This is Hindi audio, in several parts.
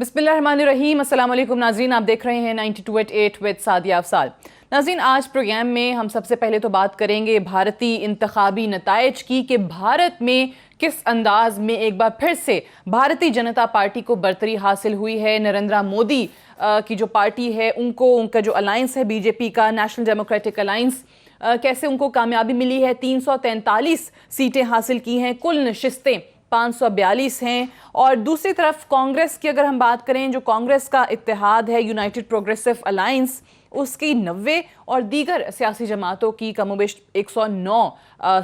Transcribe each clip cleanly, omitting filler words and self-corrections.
बिस्मिल्लाहिर्रहमानिर्रहीम। अस्सलाम वालेकुम नाज़रीन, आप देख रहे हैं 92.8 विद सादिया अफसाल। नाज़रीन, आज प्रोग्राम में हम सबसे पहले तो बात करेंगे भारतीय इंतखाबी नताइज की कि भारत में किस अंदाज में एक बार फिर से भारतीय जनता पार्टी को बरतरी हासिल हुई है। नरेंद्र मोदी की जो पार्टी है उनका जो अलायंस है बीजेपी का, नेशनल डेमोक्रेटिक अलायंस, कैसे उनको कामयाबी मिली है। 343 सीटें हासिल की हैं, कुल नशिस्तें 542 हैं। और दूसरी तरफ कांग्रेस की अगर हम बात करें, जो कांग्रेस का इत्तेहाद है यूनाइटेड प्रोग्रेसिव अलायंस, उसकी 90 और दीगर सियासी जमातों की कमोबेश 109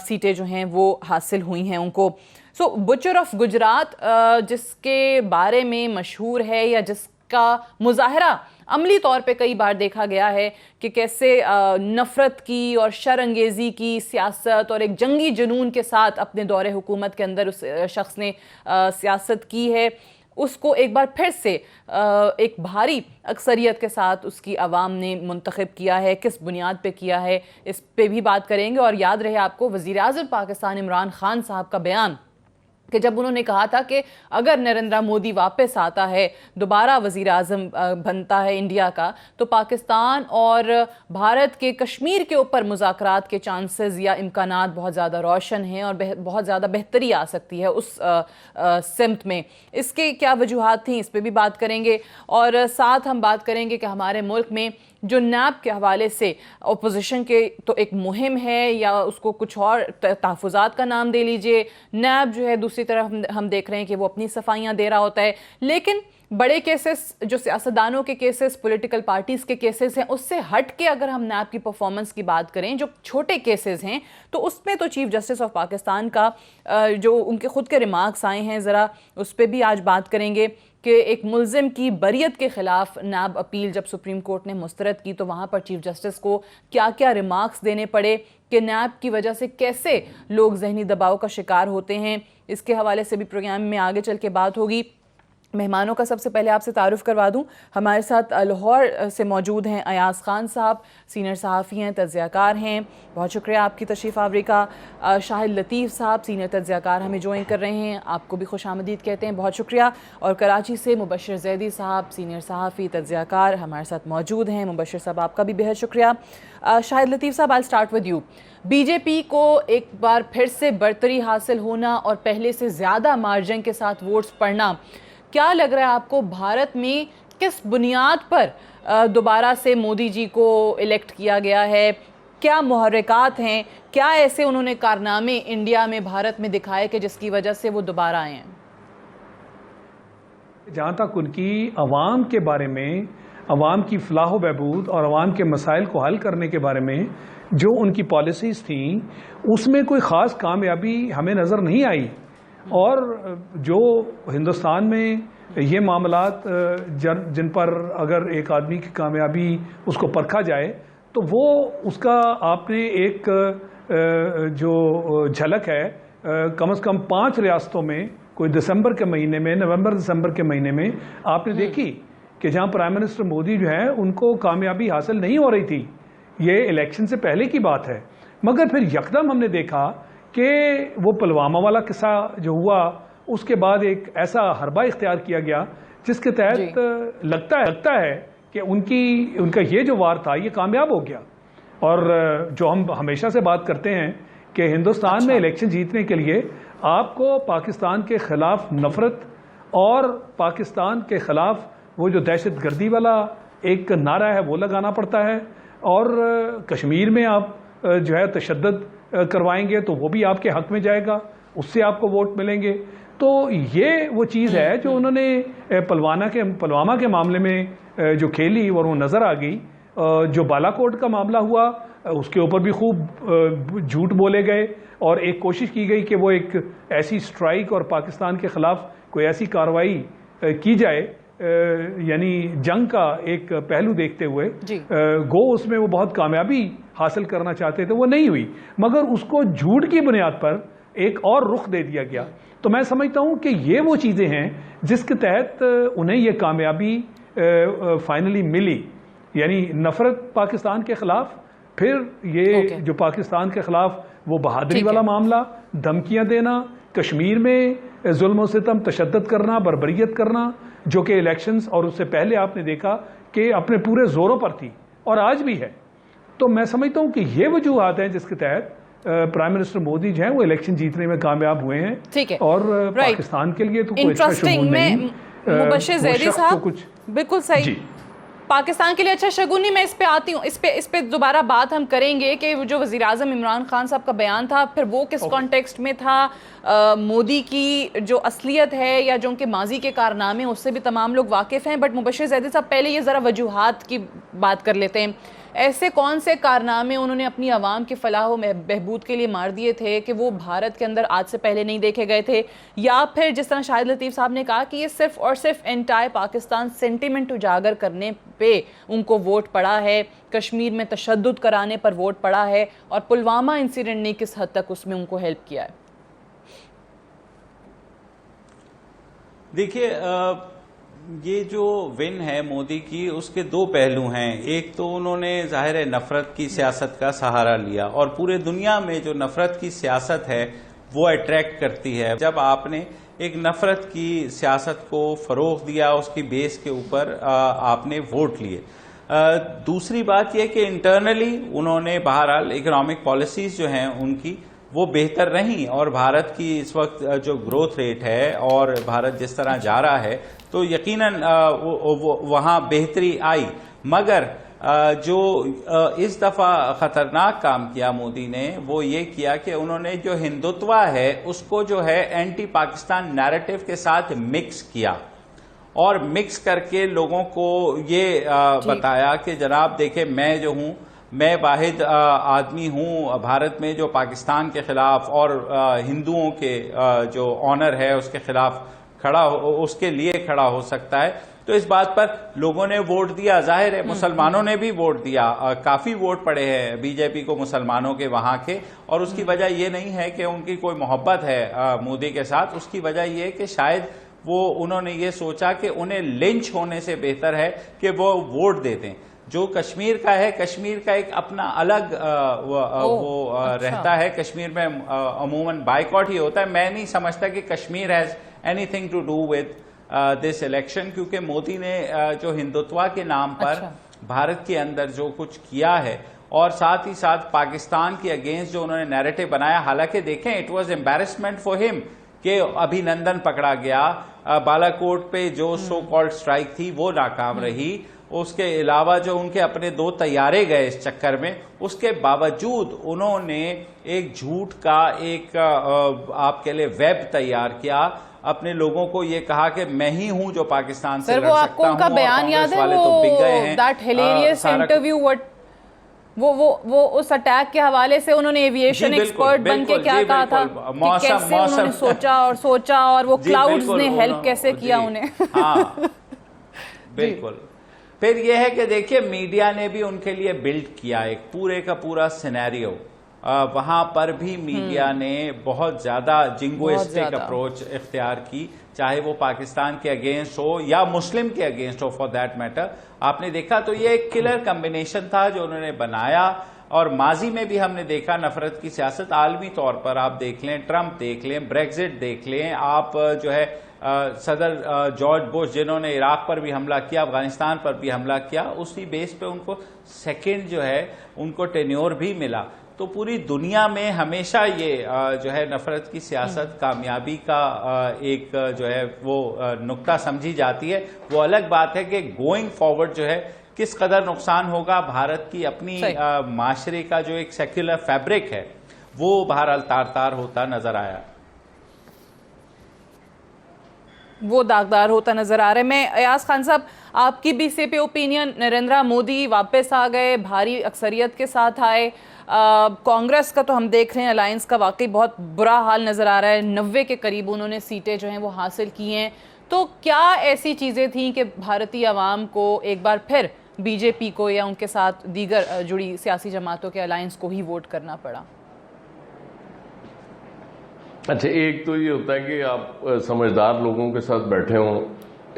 सीटें जो हैं वो हासिल हुई हैं उनको। सो बुचर ऑफ गुजरात जिसके बारे में मशहूर है या जिसका मुजाहरा अमली तौर पे कई बार देखा गया है कि कैसे नफ़रत की और शरअंगेज़ी की सियासत और एक जंगी जुनून के साथ अपने दौरे हुकूमत के अंदर उस शख्स ने सियासत की है, उसको एक बार फिर से एक भारी अक्सरियत के साथ उसकी आवाम ने मुंतखब किया है। किस बुनियाद पे किया है, इस पे भी बात करेंगे। और याद रहे आपको वज़ीर आज़म पाकिस्तान इमरान खान साहब का बयान कि जब उन्होंने कहा था कि अगर नरेंद्र मोदी वापस आता है, दोबारा वज़ीर आज़म बनता है इंडिया का, तो पाकिस्तान और भारत के कश्मीर के ऊपर मुज़ाकरात के चांसेस या इम्कानात बहुत ज़्यादा रोशन हैं और बहुत ज़्यादा बेहतरी आ सकती है उस सिमत में। इसके क्या वजूहात थी, इस पर भी बात करेंगे। और साथ हम बात करेंगे कि हमारे मुल्क में जो नैब के हवाले से अपोजिशन के तो एक मुहिम है या उसको कुछ और तहफ़्फ़ुज़ात का नाम दे लीजिए, नैब जो है दूसरी तरफ हम देख रहे हैं कि वो अपनी सफाइयाँ दे रहा होता है। लेकिन बड़े केसेस जो सियासतदानों के केसेस, पॉलिटिकल पार्टीज़ के केसेस हैं, उससे हट के अगर हम नैब की परफॉर्मेंस की बात करें, जो छोटे केसेस हैं, तो उसमें तो चीफ जस्टिस ऑफ पाकिस्तान का जो उनके ख़ुद के रिमार्क्स आए हैं, ज़रा उस पर भी आज बात करेंगे कि एक मुल्ज़िम की बरियत के ख़िलाफ़ नैब अपील जब सुप्रीम कोर्ट ने मुस्तरद की तो वहाँ पर चीफ जस्टिस को क्या क्या रिमार्क्स देने पड़े कि नैब की वजह से कैसे लोग जहनी दबाव का शिकार होते हैं। इसके हवाले से भी प्रोग्राम में आगे चल के बात होगी। मेहमानों का सबसे पहले आपसे तारुफ़ करवा दूं। हमारे साथ लाहौर से मौजूद हैं अयाज़ खान साहब, सीनियर सहाफ़ी हैं, तज्ज़ियाकार हैं, बहुत शुक्रिया आपकी तशरीफ़ आवरी का। शाहिद लतीफ़ साहब, सीनियर तज्ज़ियाकार, हमें ज्वाइन कर रहे हैं, आपको भी खुशामदीद कहते हैं, बहुत शुक्रिया। और कराची से मुबशर ज़ैदी साहब, सीनियर सहाफ़ी, तज्ज़ियाकार, हमारे साथ मौजूद हैं। मुबशर साहब, आपका भी बेहद शुक्रिया। शाहिद लतीफ़ साहब, I start with you. BJP को एक बार फिर से बरतरी हासिल होना और पहले से ज़्यादा मार्जिन के साथ वोट्स पड़ना, क्या लग रहा है आपको भारत में किस बुनियाद पर दोबारा से मोदी जी को इलेक्ट किया गया है? क्या मुहर्रिकात हैं, क्या ऐसे उन्होंने कारनामे इंडिया में, भारत में दिखाए कि जिसकी वजह से वो दोबारा आए हैं? जहाँ तक उनकी अवाम के बारे में, अवाम की फलाह व बहबूद और अवाम के मसाइल को हल करने के बारे में जो उनकी पॉलिसीज़ थी, उसमें कोई ख़ास कामयाबी हमें नज़र नहीं आई। और जो हिंदुस्तान में ये मामलात जिन पर अगर एक आदमी की कामयाबी उसको परखा जाए तो वो उसका आपने एक जो झलक है कम से कम 5 रियासतों में कोई दिसंबर के महीने में, नवंबर दिसंबर के महीने में आपने देखी कि जहाँ प्राइम मिनिस्टर मोदी जो है उनको कामयाबी हासिल नहीं हो रही थी। ये इलेक्शन से पहले की बात है। मगर फिर यकदम हमने देखा कि वो पुलवामा वाला किस्सा जो हुआ, उसके बाद एक ऐसा हरबा इख्तियार किया गया जिसके तहत लगता है कि उनका ये जो वार था ये कामयाब हो गया। और जो हम हमेशा से बात करते हैं कि हिंदुस्तान में इलेक्शन जीतने के लिए आपको पाकिस्तान के ख़िलाफ़ नफ़रत और पाकिस्तान के ख़िलाफ़ वो जो दहशत गर्दी वाला एक नारा है वो लगाना पड़ता है। और कश्मीर में आप जो है तशद्दुद करवाएंगे तो वो भी आपके हक में जाएगा, उससे आपको वोट मिलेंगे। तो ये वो चीज़ है जो उन्होंने पुलवामा के मामले में जो खेली और वो नज़र आ गई। जो बालाकोट का मामला हुआ उसके ऊपर भी खूब झूठ बोले गए और एक कोशिश की गई कि वो एक ऐसी स्ट्राइक और पाकिस्तान के ख़िलाफ़ कोई ऐसी कार्रवाई की जाए, यानी जंग का एक पहलू देखते हुए गो उसमें वो बहुत कामयाबी हासिल करना चाहते थे, वो नहीं हुई। मगर उसको झूठ की बुनियाद पर एक और रुख दे दिया गया। तो मैं समझता हूँ कि ये वो चीज़ें हैं जिसके तहत उन्हें ये कामयाबी फाइनली मिली, यानी नफ़रत पाकिस्तान के ख़िलाफ़, फिर ये जो पाकिस्तान के ख़िलाफ़ वो बहादुरी वाला मामला, धमकियाँ देना, कश्मीर में जुल्म और सितम, तशद्दुद करना, बर्बरियत करना, जो कि इलेक्शंस और उससे पहले आपने देखा कि अपने पूरे जोरों पर थी और आज भी है। तो मैं समझता हूं कि ये वजूहत हैं जिसके तहत प्राइम मिनिस्टर मोदी जो है वो इलेक्शन जीतने में कामयाब हुए हैं। ठीक है, और पाकिस्तान के लिए तो कोई अच्छा शगुन नहीं। मुबश्शिर ज़ैदी साहब बिल्कुल सही जी। पाकिस्तान के लिए अच्छा शगुन नहीं। मैं इस पे आती हूँ, इस पे दोबारा बात हम करेंगे कि जो वज़ीर आज़म इमरान खान साहब का बयान था, फिर वो किस कॉन्टेक्स्ट में था, मोदी की जो असलियत है या जो उनके माजी के कारनामे, उससे भी तमाम लोग वाकिफ़ हैं। बट मुबश्शिर ज़ैदी साहब, पहले ये ज़रा वजूहात की बात कर लेते हैं। ऐसे कौन से कारनामे उन्होंने अपनी आवाम की फलाह बहबूद के लिए मार दिए थे कि वो भारत के अंदर आज से पहले नहीं देखे गए थे? या फिर जिस तरह शाहिद लतीफ़ साहब ने कहा कि ये सिर्फ और सिर्फ एंटायर पाकिस्तान सेंटिमेंट उजागर करने पे उनको वोट पड़ा है, कश्मीर में तशद्दुद कराने पर वोट पड़ा है, और पुलवामा इंसिडेंट ने किस हद तक उसमें उनको हेल्प किया है? देखिए, ये जो विन है मोदी की, उसके दो पहलू हैं। एक तो उन्होंने जाहिर है नफरत की सियासत का सहारा लिया, और पूरे दुनिया में जो नफरत की सियासत है वो अट्रैक्ट करती है। जब आपने एक नफरत की सियासत को फरोग दिया, उसकी बेस के ऊपर आपने वोट लिए। दूसरी बात यह कि इंटरनली उन्होंने बहरहाल इकोनॉमिक पॉलिसीज जो हैं उनकी वो बेहतर रहीं, और भारत की इस वक्त जो ग्रोथ रेट है और भारत जिस तरह जा रहा है तो यकीनन वहां बेहतरी आई। मगर जो इस दफा खतरनाक काम किया मोदी ने वो ये किया कि उन्होंने जो हिंदुत्व है उसको जो है एंटी पाकिस्तान नैरेटिव के साथ मिक्स किया, और मिक्स करके लोगों को ये बताया कि जनाब देखे, मैं जो हूं, मैं वाहिद आदमी हूं भारत में जो पाकिस्तान के खिलाफ और हिंदुओं के जो ऑनर है उसके खिलाफ उसके लिए खड़ा हो सकता है। तो इस बात पर लोगों ने वोट दिया। जाहिर है मुसलमानों ने भी वोट दिया, काफी वोट पड़े हैं बीजेपी को मुसलमानों के वहां के। और उसकी वजह यह नहीं है कि उनकी कोई मोहब्बत है मोदी के साथ, उसकी वजह यह कि शायद वो उन्होंने ये सोचा कि उन्हें लिंच होने से बेहतर है कि वो वोट दे दें। जो कश्मीर का है, कश्मीर का एक अपना अलग रहता है। कश्मीर में अमूमन बाइकॉट ही होता है। मैं नहीं समझता कि Kashmir has anything to do with this election, क्योंकि मोदी ने जो हिंदुत्व के नाम पर भारत के अंदर जो कुछ किया है, और साथ ही साथ पाकिस्तान के अगेंस्ट जो उन्होंने नैरेटिव बनाया, हालांकि देखें it was embarrassment for him कि अभिनंदन पकड़ा गया, बालाकोट पे जो सो कॉल्ड स्ट्राइक थी वो नाकाम रही, उसके अलावा जो उनके अपने 2 तैयारे गए इस चक्कर में, उसके बावजूद उन्होंने एक झूठ का एक आप कह ले वेब तैयार किया, अपने लोगों को ये कहा कि मैं ही हूं जो पाकिस्तान से लड़ सकता हूं। आपको उनका बयान याद है, तो बिक गए हैं, दैट हिलेरियस इंटरव्यू, व्हाट वो उस अटैक के हवाले से उन्होंने एविएशन एक्सपर्ट बन के क्या कहा था कि कैसे उन्होंने सोचा और वो क्लाउड्स ने हेल्प कैसे किया उन्हें। हाँ बिल्कुल। फिर यह है कि देखिए मीडिया ने भी उनके लिए बिल्ड किया एक पूरे का पूरा सिनेरियो। वहां पर भी मीडिया ने बहुत ज्यादा जिंगोइस्टिक अप्रोच इख्तियार की, चाहे वो पाकिस्तान के अगेंस्ट हो या मुस्लिम के अगेंस्ट हो फॉर दैट मैटर। आपने देखा तो ये एक किलर कॉम्बिनेशन था जो उन्होंने बनाया। और माजी में भी हमने देखा नफरत की सियासत आलमी तौर पर, आप देख लें ट्रंप देख लें, ब्रेक्जिट देख लें, आप जो है सदर जॉर्ज बुश जिन्होंने इराक पर भी हमला किया, अफगानिस्तान पर भी हमला किया, उसी बेस पे उनको सेकंड जो है उनको टेन्योर भी मिला। तो पूरी दुनिया में हमेशा ये जो है नफरत की सियासत कामयाबी का एक जो है वो नुक्ता समझी जाती है। वो अलग बात है कि गोइंग फॉरवर्ड जो है किस कदर नुकसान होगा भारत की अपनी माशरे का जो एक सेक्युलर फैब्रिक है वो बहरहाल तार तार होता नजर आया, वो दागदार होता नजर आ रहा है। मैं अयाज खान साहब, आपकी भी इसी पे ओपिनियन? नरेंद्र मोदी वापस आ गए, भारी अक्सरियत के साथ आए। कांग्रेस का तो हम देख रहे हैं अलायंस का वाकई बहुत बुरा हाल नज़र आ रहा है, 90 के करीब उन्होंने सीटें जो हैं वो हासिल की हैं। तो क्या ऐसी चीज़ें थीं कि भारतीय अवाम को एक बार फिर बीजेपी को या उनके साथ दीगर जुड़ी सियासी जमातों के अलायंस को ही वोट करना पड़ा? अच्छा, एक तो ये होता है कि आप समझदार लोगों के साथ बैठे हों,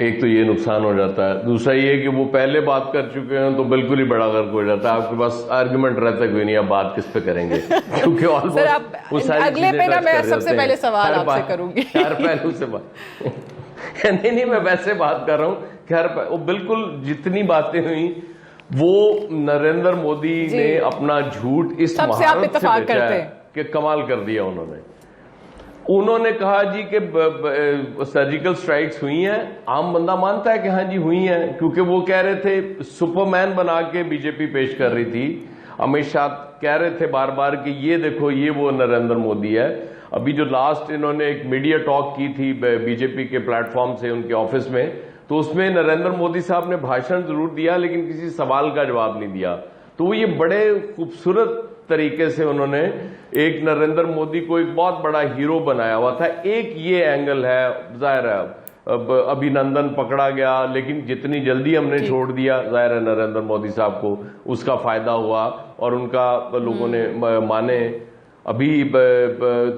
एक तो ये नुकसान हो जाता है। दूसरा ये कि वो पहले बात कर चुके हैं तो बिल्कुल ही बड़ा गर्क हो जाता है, आपके पास आर्गुमेंट रहता है कोई नहीं, आप बात किस पे करेंगे क्योंकि ऑलमोस्ट अगले पे ना मैं सबसे पहले सवाल आपसे करूंगी हर पहलू से बात नहीं, मैं वैसे बात कर रहा हूं। खैर, वो बिल्कुल जितनी बातें हुई वो नरेंद्र मोदी ने अपना झूठ इस महारत से बचाया कि कमाल कर दिया उन्होंने कहा जी कि सर्जिकल स्ट्राइक्स हुई हैं। आम बंदा मानता है कि हाँ जी हुई हैं, क्योंकि वो कह रहे थे, सुपरमैन बना के बीजेपी पेश कर रही थी। अमित शाह कह रहे थे बार बार कि ये देखो ये वो नरेंद्र मोदी है। अभी जो लास्ट इन्होंने एक मीडिया टॉक की थी बीजेपी के प्लेटफॉर्म से उनके ऑफिस में, तो उसमें नरेंद्र मोदी साहब ने भाषण जरूर दिया लेकिन किसी सवाल का जवाब नहीं दिया। तो ये बड़े खूबसूरत तरीके से उन्होंने एक नरेंद्र मोदी को एक बहुत बड़ा हीरो बनाया हुआ था। एक ये एंगल है, जाहिर है अब अभिनंदन पकड़ा गया, लेकिन जितनी जल्दी हमने छोड़ दिया, जाहिर है नरेंद्र मोदी साहब को उसका फायदा हुआ और उनका लोगों ने माने। अभी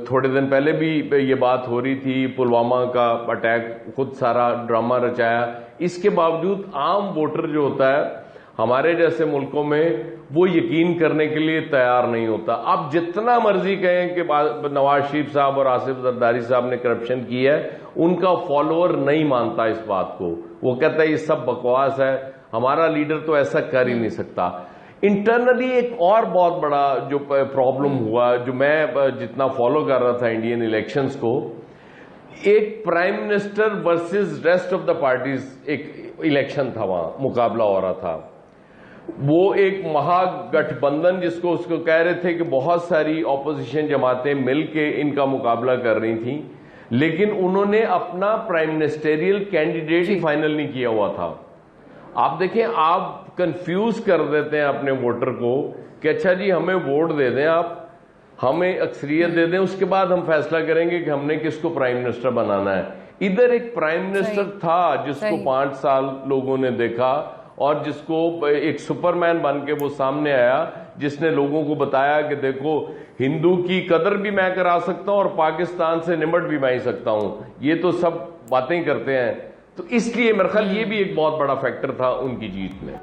थोड़े दिन पहले भी ये बात हो रही थी, पुलवामा का अटैक, खुद सारा ड्रामा रचाया। इसके बावजूद आम वोटर जो होता है हमारे जैसे मुल्कों में, वो यकीन करने के लिए तैयार नहीं होता। आप जितना मर्जी कहें कि नवाज शरीफ साहब और आसिफ जरदारी साहब ने करप्शन की है, उनका फॉलोअर नहीं मानता इस बात को। वो कहता है ये सब बकवास है, हमारा लीडर तो ऐसा कर ही नहीं सकता। इंटरनली एक और बहुत बड़ा जो प्रॉब्लम हुआ, जो मैं जितना फॉलो कर रहा था इंडियन इलेक्शंस को, एक prime minister versus rest of the parties एक इलेक्शन था, वहां मुकाबला हो रहा था। वो एक महागठबंधन जिसको उसको कह रहे थे कि बहुत सारी ऑपोजिशन जमातें मिलके इनका मुकाबला कर रही थी, लेकिन उन्होंने अपना प्राइम मिनिस्टेरियल कैंडिडेट ही फाइनल नहीं किया हुआ था। आप देखें, आप कंफ्यूज कर देते हैं अपने वोटर को कि अच्छा जी हमें वोट दे दें, आप हमें अक्सरियत दे दें, उसके बाद हम फैसला करेंगे कि हमने किसको प्राइम मिनिस्टर बनाना है। इधर एक प्राइम मिनिस्टर था जिसको 5 साल लोगों ने देखा और जिसको एक सुपरमैन बन के वो सामने आया, जिसने लोगों को बताया कि देखो हिंदू की कदर भी मैं करा सकता हूं और पाकिस्तान से निमट भी मैं ही सकता हूं। ये तो सब बातें ही करते हैं। तो इसलिए मेरे ख्याल ये भी एक बहुत बड़ा फैक्टर था उनकी जीत में।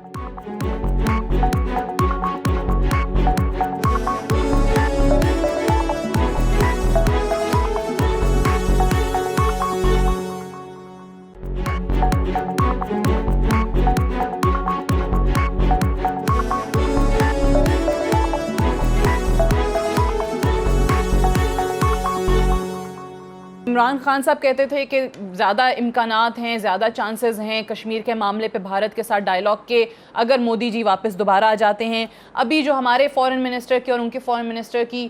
इमरान खान साहब कहते थे कि ज़्यादा इम्कानात हैं, ज़्यादा चांसेस हैं कश्मीर के मामले पे भारत के साथ डायलॉग के, अगर मोदी जी वापस दोबारा आ जाते हैं। अभी जो हमारे फॉरेन मिनिस्टर की और उनके फॉरेन मिनिस्टर की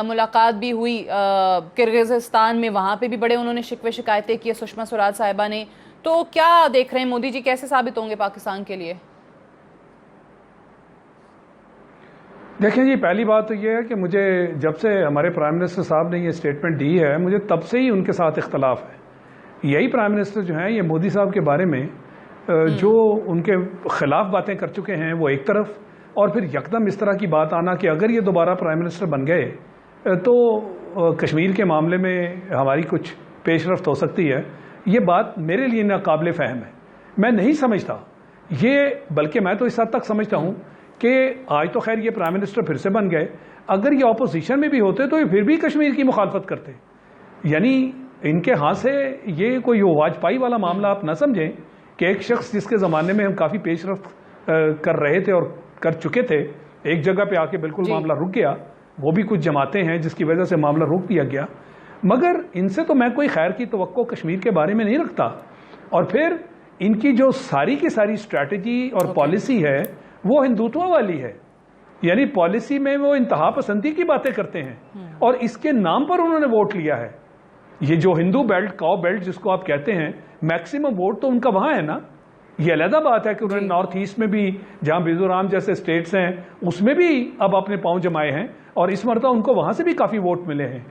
मुलाकात भी हुई किर्गिज़स्तान में, वहाँ पे भी बड़े उन्होंने शिकवे शिकायतें की सुषमा स्वराज साहिबा ने। तो क्या देख रहे हैं मोदी जी कैसे साबित होंगे पाकिस्तान के लिए? देखिए जी, पहली बात तो ये है कि मुझे जब से हमारे प्राइम मिनिस्टर साहब ने ये स्टेटमेंट दी है, मुझे तब से ही उनके साथ इख्तलाफ है। यही प्राइम मिनिस्टर जो हैं ये मोदी साहब के बारे में जो उनके खिलाफ बातें कर चुके हैं वो एक तरफ, और फिर यकदम इस तरह की बात आना कि अगर ये दोबारा प्राइम मिनिस्टर बन गए तो कश्मीर के मामले में हमारी कुछ पेशरफ्त हो सकती है, ये बात मेरे लिए नाकाबिले फ़हम है। मैं नहीं समझता ये, बल्कि मैं तो इस हद तक समझता हूँ कि आज तो खैर ये प्राइम मिनिस्टर फिर से बन गए, अगर ये ऑपोजिशन में भी होते तो ये फिर भी कश्मीर की मुखालफत करते। यानी इनके हाथ से ये कोई वाजपेयी वाला मामला आप ना समझें कि एक शख्स जिसके ज़माने में हम काफ़ी पेशरफ्त कर रहे थे और कर चुके थे, एक जगह पे आके बिल्कुल मामला रुक गया। वो भी कुछ जमातें हैं जिसकी वजह से मामला रोक दिया गया, मगर इनसे तो मैं कोई खैर की तवक्को कश्मीर के बारे में नहीं रखता। और फिर इनकी जो सारी की सारी स्ट्रैटेजी और पॉलिसी है वो हिंदुत्व वाली है, यानी पॉलिसी में वो इंतहा पसंदी की बातें करते हैं और इसके नाम पर उन्होंने वोट लिया है। ये जो हिंदू बेल्ट, काउ बेल्ट जिसको आप कहते हैं, मैक्सिमम वोट तो उनका वहां है ना। ये अलग बात है कि उन्होंने नॉर्थ ईस्ट में भी, जहां मिजोरम जैसे स्टेट्स हैं, उसमें भी अब अपने पांव जमाए हैं और इस मरतबा उनको वहां से भी काफी वोट मिले हैं।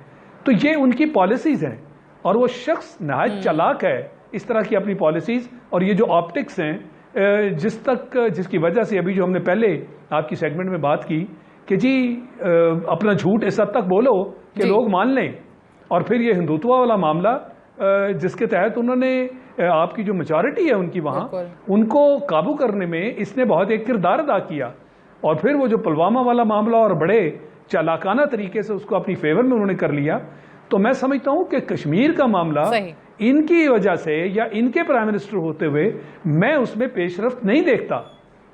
तो ये उनकी पॉलिसीज हैं और वो शख्स नहायत चालाक है इस तरह की अपनी पॉलिसीज और ये जो ऑप्टिक्स हैं जिसकी वजह से अभी जो हमने पहले आपकी सेगमेंट में बात की कि जी अपना झूठ इस हद तक बोलो कि लोग मान लें, और फिर ये हिंदुत्व वाला मामला जिसके तहत उन्होंने आपकी जो मेजॉरिटी है उनकी वहां, उनको काबू करने में इसने बहुत एक किरदार अदा किया। और फिर वो जो पुलवामा वाला मामला और बड़े चालाकाना तरीके से उसको अपनी फेवर में उन्होंने कर लिया। तो मैं समझता हूं कि कश्मीर का मामला इनकी वजह से या इनके प्राइम मिनिस्टर होते हुए मैं उसमें पेशरफ्त नहीं देखता।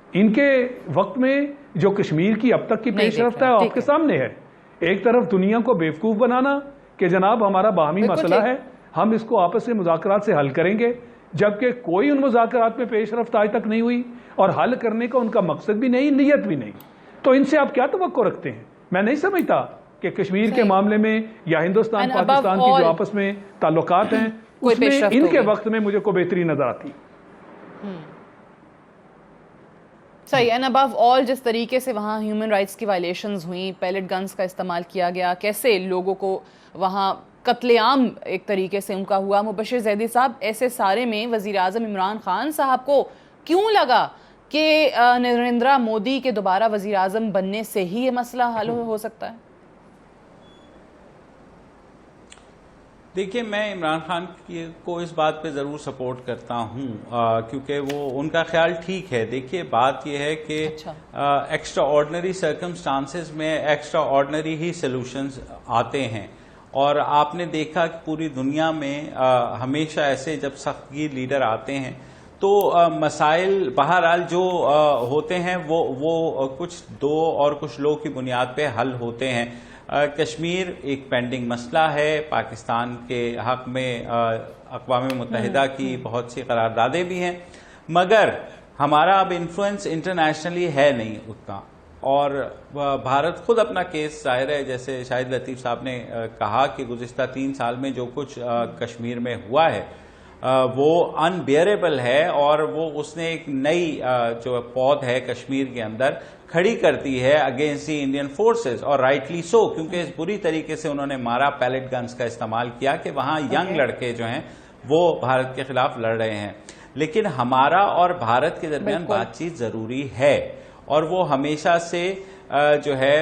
इनके वक्त में जो कश्मीर की अब तक की पेशरफ्त है आपके सामने है। एक तरफ दुनिया को बेवकूफ़ बनाना कि जनाब हमारा बाहमी मसला है, हम इसको आपस में मुज़ाकरात से हल करेंगे, जबकि कोई उन मुज़ाकरात में पेशरफ्त आज तक नहीं हुई और हल करने का उनका मकसद भी नहीं, नीयत भी नहीं। तो इनसे आप क्या तवक्को रखते हैं? मैं नहीं समझता कि कश्मीर के मामले में या हिंदुस्तान पाकिस्तान की जो आपस में ताल्लुकात हैं उसमें इनके वक्त में मुझे कोई बेहतरी नजर आती। सही। एंड अबव ऑल जिस तरीके से वहाँ ह्यूमन राइट्स की वायलेशंस हुई, पैलेट गन्स का इस्तेमाल किया गया, कैसे लोगों को वहाँ कत्लेआम एक तरीके से उनका हुआ। मुबशिर ज़ैदी साहब, ऐसे सारे में वज़ीर आज़म इमरान खान साहब को क्यों लगा कि नरेंद्र मोदी के दोबारा वज़ीर आज़म बनने से ही ये मसला हल हो सकता है? देखिए, मैं इमरान खान को इस बात पे ज़रूर सपोर्ट करता हूँ क्योंकि वो उनका ख्याल ठीक है। देखिए, बात यह है कि एक्स्ट्रा ऑर्डिनरी सर्कमस्टांसेस में एक्स्ट्रा ऑर्डिनरी ही सॉल्यूशंस आते हैं और आपने देखा कि पूरी दुनिया में हमेशा ऐसे जब सख्तगीर लीडर आते हैं तो मसाइल बहरहाल जो होते हैं वो कुछ दो और कुछ लोग की बुनियाद पे हल होते हैं। कश्मीर एक पेंडिंग मसला है, पाकिस्तान के हक में अक़वाम मुत्तहिदा की बहुत सी करारदादें भी हैं, मगर हमारा अब इन्फ्लुएंस इंटरनेशनली है नहीं उतना। और भारत खुद अपना केस जाहिर है, जैसे शाहिद लतीफ़ साहब ने कहा कि गुज़िश्ता 3 साल में जो कुछ कश्मीर में हुआ है वो अनबियरेबल है और वो उसने एक नई जो पौध है कश्मीर के अंदर खड़ी करती है अगेंस्ट दी इंडियन फोर्सेस, और राइटली सो, क्योंकि इस बुरी तरीके से उन्होंने मारा, पैलेट गन्स का इस्तेमाल किया कि वहां यंग लड़के जो हैं वो भारत के खिलाफ लड़ रहे हैं। लेकिन हमारा और भारत के दरमियान बातचीत जरूरी है और वो हमेशा से जो है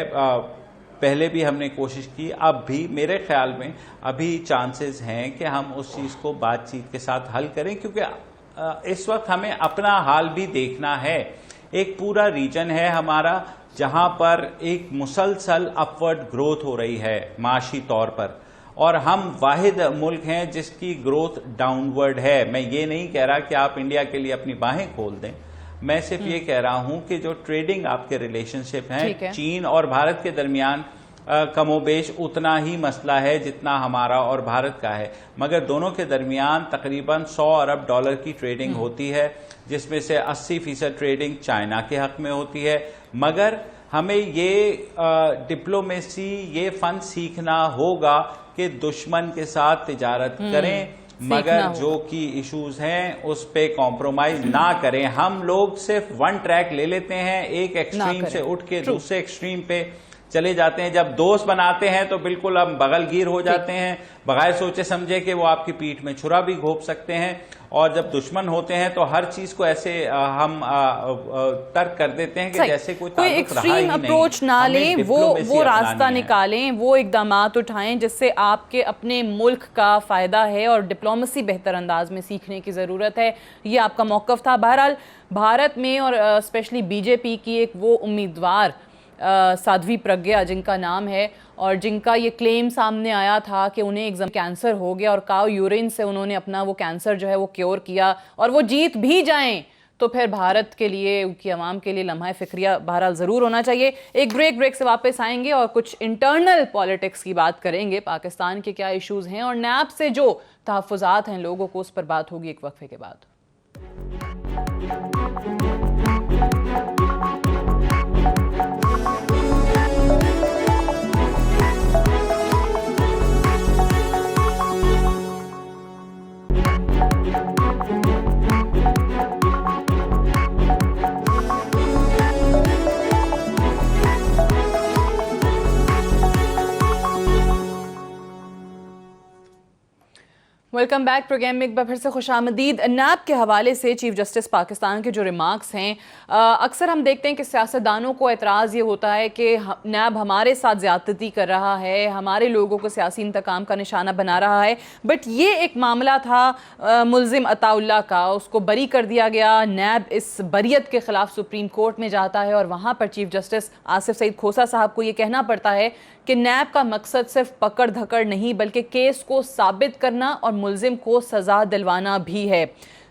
पहले भी हमने कोशिश की, अब भी मेरे ख्याल में अभी चांसेस हैं कि हम उस चीज को बातचीत के साथ हल करें, क्योंकि इस वक्त हमें अपना हाल भी देखना है। एक पूरा रीजन है हमारा जहां पर एक मुसलसल अपवर्ड ग्रोथ हो रही है माशी तौर पर, और हम वाहिद मुल्क हैं जिसकी ग्रोथ डाउनवर्ड है। मैं ये नहीं कह रहा कि आप इंडिया के लिए अपनी बाहें खोल दें, मैं सिर्फ ये कह रहा हूं कि जो ट्रेडिंग आपके रिलेशनशिप हैं चीन और भारत के दरमियान कमोबेश उतना ही मसला है जितना हमारा और भारत का है, मगर दोनों के दरमियान तकरीबन 100 अरब डॉलर की ट्रेडिंग होती है, जिसमें से 80% ट्रेडिंग चाइना के हक में होती है। मगर हमें ये डिप्लोमेसी, ये फन सीखना होगा कि दुश्मन के साथ तिजारत करें मगर जो की इश्यूज हैं उस पे कॉम्प्रोमाइज ना करें। हम लोग सिर्फ वन ट्रैक ले लेते हैं, एक एक्सट्रीम से उठ के दूसरे एक्सट्रीम पे चले जाते हैं। जब दोस्त बनाते हैं तो बिल्कुल हम बगलगीर हो जाते हैं, बगैर सोचे समझे कि वो आपकी पीठ में छुरा भी घोंप सकते हैं, और जब दुश्मन होते हैं तो हर चीज को ऐसे हम तर्क कर देते हैं कि जैसे कोई एक्सट्रीम अप्रोच ना लें, वो रास्ता निकालें, वो इकदामात उठाएं जिससे आपके अपने मुल्क का फायदा है, और डिप्लोमेसी बेहतर अंदाज में सीखने की जरूरत है। ये आपका मौक़िफ़ था। बहरहाल भारत में और स्पेशली बीजेपी की एक वो उम्मीदवार साध्वी प्रज्ञा जिनका नाम है, और जिनका ये क्लेम सामने आया था कि उन्हें एकदम कैंसर हो गया और काउ यूरिन से उन्होंने अपना वो कैंसर जो है वो क्योर किया, और वो जीत भी जाएं तो फिर भारत के लिए, उनकी आवाम के लिए लम्हा फ़िक्रिया बहरहाल ज़रूर होना चाहिए। एक ब्रेक से वापस आएंगे और कुछ इंटरनल पॉलिटिक्स की बात करेंगे, पाकिस्तान के क्या इश्यूज़ हैं और नैब से जो तहफ़्फ़ुज़ात हैं लोगों को, उस पर बात होगी एक वक्फे के बाद। Welcome back. प्रोग्राम में एक बार फिर से खुशामदीद। नैब के हवाले से चीफ जस्टिस पाकिस्तान के जो रिमार्क्स हैं, अक्सर हम देखते हैं कि सियासतदानों को एतराज़ ये होता है कि नैब हमारे साथ ज़्यादती कर रहा है, हमारे लोगों को सियासी इंतकाम का निशाना बना रहा है। बट ये एक मामला था मुल्जिम अताउल्लाह का, उसको बरी कर दिया गया। नैब इस बरियत के ख़िलाफ़ सुप्रीम कोर्ट में जाता है और वहाँ पर चीफ जस्टिस आसिफ सईद खोसा साहब को ये कहना पड़ता है कि नैब का मकसद सिर्फ पकड़ धकड़ नहीं बल्कि केस को साबित करना और मुलजिम को सज़ा दिलवाना भी है।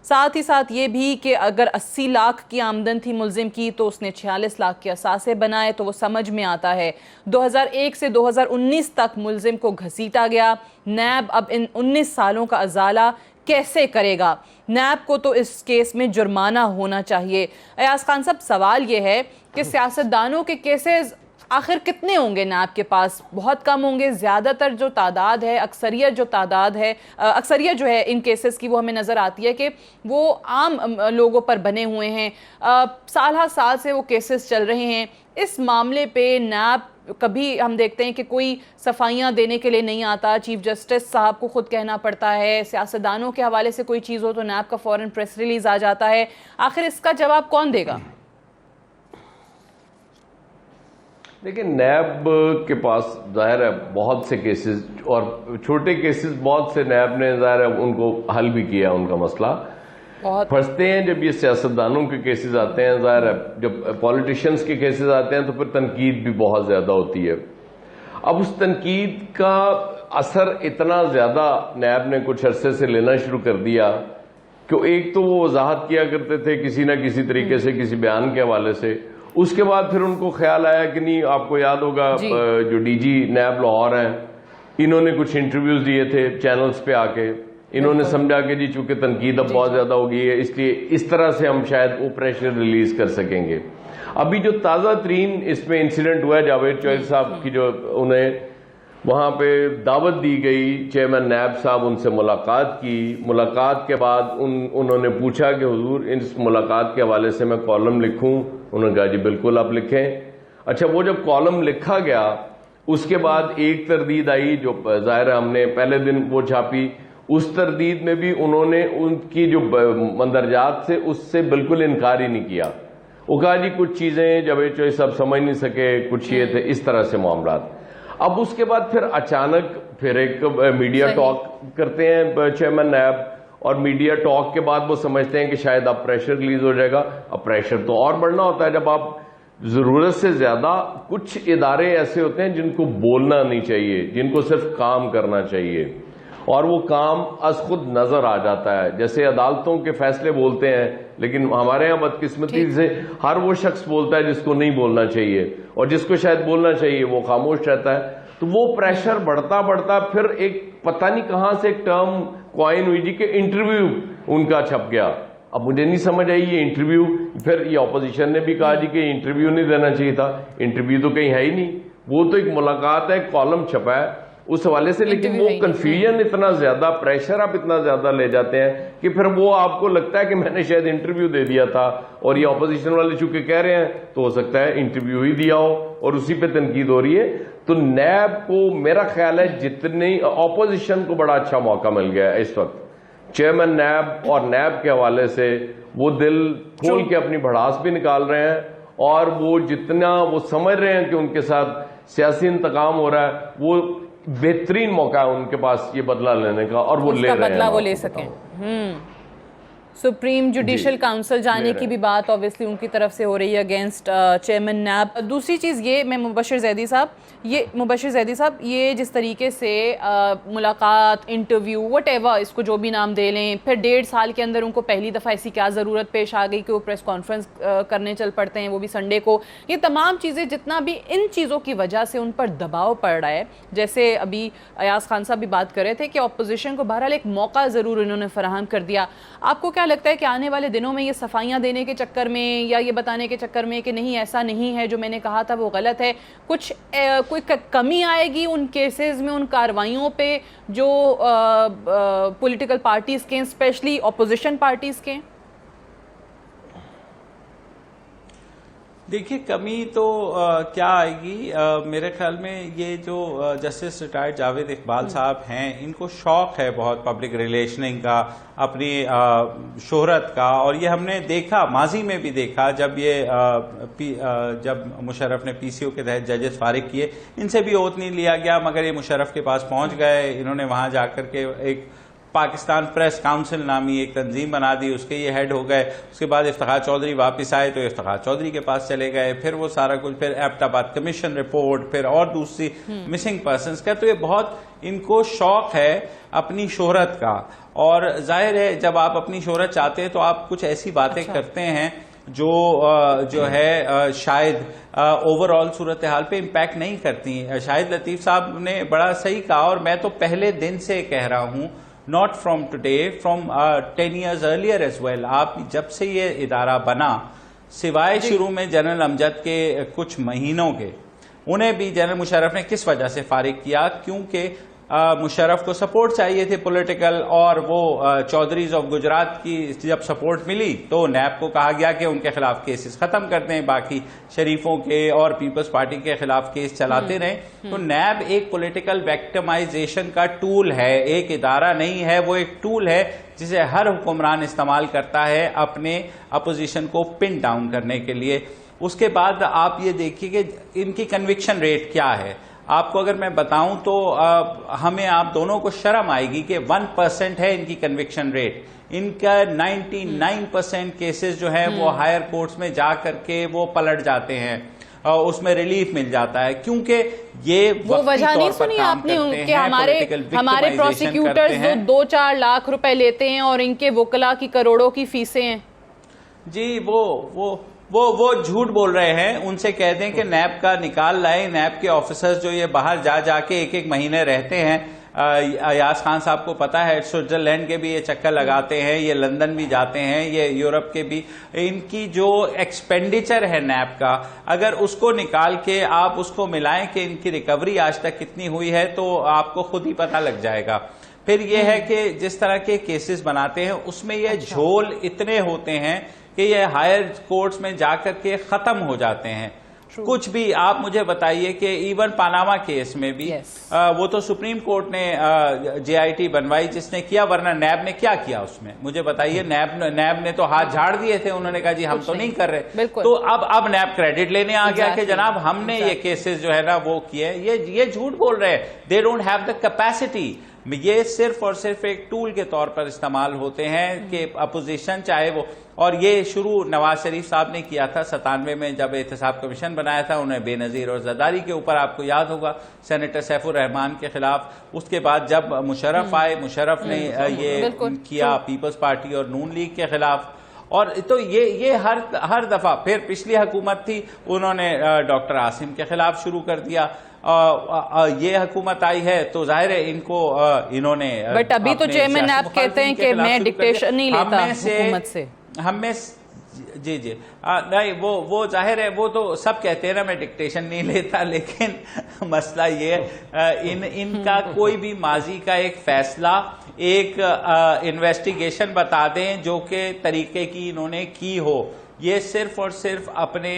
साथ ही साथ ये भी कि अगर 80 लाख की आमदन थी मुलजिम की तो उसने 46 लाख के असासे बनाए, तो वो समझ में आता है। 2001 से 2019 तक मुलजिम को घसीटा गया। नैब अब इन 19 सालों का अजाला कैसे करेगा? नैब को तो इस केस में जुर्माना होना चाहिए। अयाज खान साहब, सवाल ये है कि सियासतदानों के केसेस आखिर कितने होंगे नैब के पास? बहुत कम होंगे? ज़्यादातर जो तादाद है, अक्सरियत जो है इन केसेस की, वो हमें नज़र आती है कि वो आम लोगों पर बने हुए हैं। साल साल से वो केसेस चल रहे हैं। इस मामले पे नैब कभी हम देखते हैं कि कोई सफाइयाँ देने के लिए नहीं आता। चीफ जस्टिस साहब को खुद कहना पड़ता है। सियासतदानों के हवाले से कोई चीज़ हो तो नैब का फ़ौरन प्रेस रिलीज़ आ जाता है। आखिर इसका जवाब कौन देगा? देखिए, नैब के पास जाहिर है बहुत से केसेस, और छोटे केसेस बहुत से नैब ने जाहिर है उनको हल भी किया, उनका मसला फंसते हैं। जब ये सियासतदानों के केसेस आते हैं, जाहिर है जब पॉलिटिशियंस के केसेस आते हैं तो फिर तनकीद भी बहुत ज्यादा होती है। अब उस तनकीद का असर इतना ज्यादा नैब ने कुछ अरसे से लेना शुरू कर दिया कि एक तो वो वजाहत किया करते थे किसी ना किसी तरीके से, किसी बयान के हवाले से। उसके बाद फिर उनको ख्याल आया कि नहीं, आपको याद होगा जो डीजी नैब लाहौर हैं, इन्होंने कुछ इंटरव्यूज दिए थे चैनल्स पे आके। इन्होंने समझा कि जी चूंकि तनकीद अब बहुत ज्यादा हो गई है, इसलिए इस तरह से हम शायद वो प्रेशर रिलीज कर सकेंगे। अभी जो ताजा तरीन इसमें इंसिडेंट हुआ है, जावेद चौधरी साहब की जो उन्हें वहां पे दावत दी गई, चेयरमैन नैब साहब उनसे मुलाकात की। मुलाकात के बाद उन्होंने पूछा कि हुजूर इस मुलाकात के हवाले से मैं कॉलम लिखूं। उन्होंने कहा जी बिल्कुल आप लिखें। अच्छा, वो जब कॉलम लिखा गया उसके बाद एक तरदीद आई जो जाहिर है हमने पहले दिन वो छापी। उस तरदीद में भी उन्होंने उनकी जो मंदरजात से उससे बिल्कुल इनकार ही नहीं किया। वो कहा जी कुछ चीजें जब जो सब समझ नहीं सके, कुछ ये थे, इस तरह से मामलात। अब उसके बाद फिर अचानक फिर एक मीडिया टॉक करते हैं चेयरमैन नैब, और मीडिया टॉक के बाद वो समझते हैं कि शायद अब प्रेशर रिलीज हो जाएगा। अब प्रेशर तो और बढ़ना होता है जब आप जरूरत से ज्यादा, कुछ इदारे ऐसे होते हैं जिनको बोलना नहीं चाहिए, जिनको सिर्फ काम करना चाहिए, और वो काम अज खुद नजर आ जाता है। जैसे अदालतों के फैसले बोलते हैं, लेकिन हमारे यहाँ बदकिस्मती से हर वो शख्स बोलता है जिसको नहीं बोलना चाहिए, और जिसको शायद बोलना चाहिए वो खामोश रहता है। तो वो प्रेशर बढ़ता बढ़ता फिर एक पता नहीं कहां से एक टर्म क्वाइन हुई जी के इंटरव्यू उनका छप गया। अब मुझे नहीं समझ आई ये इंटरव्यू, फिर ये ऑपोजिशन ने भी कहा जी कि इंटरव्यू नहीं देना चाहिए था। इंटरव्यू तो कहीं है ही नहीं, वो तो एक मुलाकात है, कॉलम छपा है उस हवाले से। लेकिन वो कंफ्यूजन इतना ज्यादा, प्रेशर आप इतना ज्यादा ले जाते हैं कि फिर वो आपको लगता है कि मैंने शायद इंटरव्यू दे दिया था, और ये ऑपोजिशन वाले चूंकि कह रहे हैं तो हो सकता है इंटरव्यू ही दिया हो और उसी पे तनकीद हो रही है। तो नैब को मेरा ख्याल है जितनी ऑपोजिशन को बड़ा अच्छा मौका मिल गया है इस वक्त। चेयरमैन नैब और नैब के हवाले से वो दिल खोल के अपनी भड़ास भी निकाल रहे हैं, और वो जितना वो समझ रहे हैं कि उनके साथ सियासी इंतकाम हो रहा है, वो बेहतरीन मौका है उनके पास ये बदला लेने का, और वो ले रहे हैं, बदला वो ले सकें। सुप्रीम जुडिशल काउंसिल जाने की भी बात ऑब्वियसली उनकी तरफ से हो रही है अगेंस्ट चेयरमैन नैब। दूसरी चीज़ ये, मैं मुबशिर जैदी साहब ये जिस तरीके से मुलाकात, इंटरव्यू, व्हाटएवर इसको जो भी नाम दे लें, फिर 1.5 साल के अंदर उनको पहली दफ़ा ऐसी क्या ज़रूरत पेश आ गई कि वो प्रेस कॉन्फ्रेंस करने चल पड़ते हैं, वो भी संडे को। ये तमाम चीज़ें, जितना भी इन चीज़ों की वजह से उन पर दबाव पड़ रहा है, जैसे अभी अयाज खान साहब भी बात कर रहे थे कि अपोजिशन को बहरहाल एक मौका ज़रूर इन्होंने फराहम कर दिया। आपको क्या लगता है कि आने वाले दिनों में ये सफाइयाँ देने के चक्कर में या ये बताने के चक्कर में कि नहीं ऐसा नहीं है, जो मैंने कहा था वो गलत है, कुछ कोई कमी आएगी उन केसेस में, उन कार्रवाइयों पे जो पॉलिटिकल पार्टीज के, स्पेशली ऑपोजिशन पार्टीज के? देखिए, कमी तो क्या आएगी, मेरे ख्याल में ये जो जस्टिस रिटायर्ड जावेद इकबाल साहब हैं, इनको शौक है बहुत पब्लिक रिलेशनिंग का, अपनी शोहरत का। और ये हमने देखा, माजी में भी देखा, जब ये जब मुशर्रफ ने पीसीओ के तहत जजेस फारिग किए, इनसे भी ओथ नहीं लिया गया, मगर ये मुशर्रफ के पास पहुंच गए। इन्होंने वहां जाकर के एक पाकिस्तान प्रेस काउंसिल नामी एक तंजीम बना दी, उसके ये हेड हो गए। उसके बाद इफ्तिखार चौधरी वापस आए तो इफ्तिखार चौधरी के पास चले गए, फिर वो सारा कुछ, फिर एबटाबाद कमीशन रिपोर्ट, फिर और दूसरी मिसिंग पर्सनस का। तो ये बहुत इनको शौक है अपनी शोहरत का, और जाहिर है जब आप अपनी शोहरत चाहते हैं तो आप कुछ ऐसी बातें करते हैं जो है शायद ओवरऑल सूरत हाल पे इम्पैक्ट नहीं करती। शाहिद लतीफ साहब ने बड़ा सही कहा, और मैं तो पहले दिन से कह रहा हूं, not from today, from 10 years earlier as well. आप जब से ये इदारा बना, सिवाय शुरू में जनरल अमजद के कुछ महीनों के, उन्हें भी जनरल मुशर्रफ ने किस वजह से फारिग किया? क्योंकि मुशर्रफ को सपोर्ट चाहिए थे पॉलिटिकल, और वो चौधरीज ऑफ गुजरात की जब सपोर्ट मिली तो नैब को कहा गया कि उनके खिलाफ केसेस खत्म कर दें, बाकी शरीफों के और पीपल्स पार्टी के खिलाफ केस चलाते रहें। तो नैब एक पॉलिटिकल विक्टिमाइजेशन का टूल है, एक इदारा नहीं है, वो एक टूल है जिसे हर हुक्मरान इस्तेमाल करता है अपने अपोजिशन को पिन डाउन करने के लिए। उसके बाद आप ये देखिए कि इनकी कन्विक्शन रेट क्या है। आपको अगर मैं बताऊं तो हमें आप दोनों को शर्म आएगी कि 1% है इनकी कन्विक्शन रेट। इनका 99% केसेस जो है वो हायर कोर्ट्स में जा करके वो पलट जाते हैं, उसमें रिलीफ मिल जाता है, क्योंकि ये वो वजह नहीं सुनी आपने कि हमारे प्रोसिक्यूटर्स जो 2-4 लाख रुपए लेते हैं और इनके वकला की करोड़ों की फीसें हैं। जी वो झूठ बोल रहे हैं। उनसे कह दें कि नैब का निकाल लाए। नैब के ऑफिसर्स जो ये बाहर जाके एक महीने रहते हैं, अयाज खान साहब को पता है, स्विट्जरलैंड के भी ये चक्कर लगाते हैं, ये लंदन भी जाते हैं, ये यूरोप के भी। इनकी जो एक्सपेंडिचर है नैब का, अगर उसको निकाल के आप उसको मिलाएं कि इनकी रिकवरी आज तक कितनी हुई है, तो आपको खुद ही पता लग जाएगा। फिर ये है कि जिस तरह के केसेस बनाते हैं उसमें ये झोल इतने होते हैं कि ये हायर कोर्ट्स में जाकर के खत्म हो जाते हैं। कुछ भी आप मुझे बताइए कि इवन पानामा केस में भी वो तो सुप्रीम कोर्ट ने JIT बनवाई जिसने किया, वरना नैब ने क्या किया उसमें? मुझे बताइए। नैब ने तो हाथ झाड़ दिए थे, उन्होंने कहा जी हम तो नहीं कर रहे। तो अब नैब क्रेडिट लेने आ गया कि जनाब हमने ये केसेस जो है ना वो किए। ये झूठ बोल रहे हैं। They don't have the capacity. ये सिर्फ और सिर्फ एक टूल के तौर पर इस्तेमाल होते हैं कि अपोजिशन चाहे वो, और ये शुरू नवाज शरीफ साहब ने किया था 97 में जब एहतसाब कमीशन बनाया था, उन्हें बेनजीर और जरदारी के ऊपर, आपको याद होगा, सेनेटर सैफुर रहमान के खिलाफ। उसके बाद जब मुशर्रफ आए, मुशर्रफ ने ये किया पीपल्स पार्टी और नून लीग के खिलाफ। और तो ये हर दफा, फिर पिछली हुकूमत थी, उन्होंने डॉक्टर आसिम के खिलाफ शुरू कर दिया। ये हुकूमत आई है तो जाहिर है इन्होंने, बट अभी तो चेयरमैन आप कहते हैं कि मैं डिक्टेशन नहीं लेता हुकूमत से। हमें जी नहीं, वो जाहिर है, वो तो सब कहते हैं ना मैं डिक्टेशन नहीं लेता, लेकिन मसला ये है इनका कोई भी माजी का एक फैसला, एक इन्वेस्टिगेशन बता दें जो कि तरीके की इन्होंने की हो, ये सिर्फ और सिर्फ अपने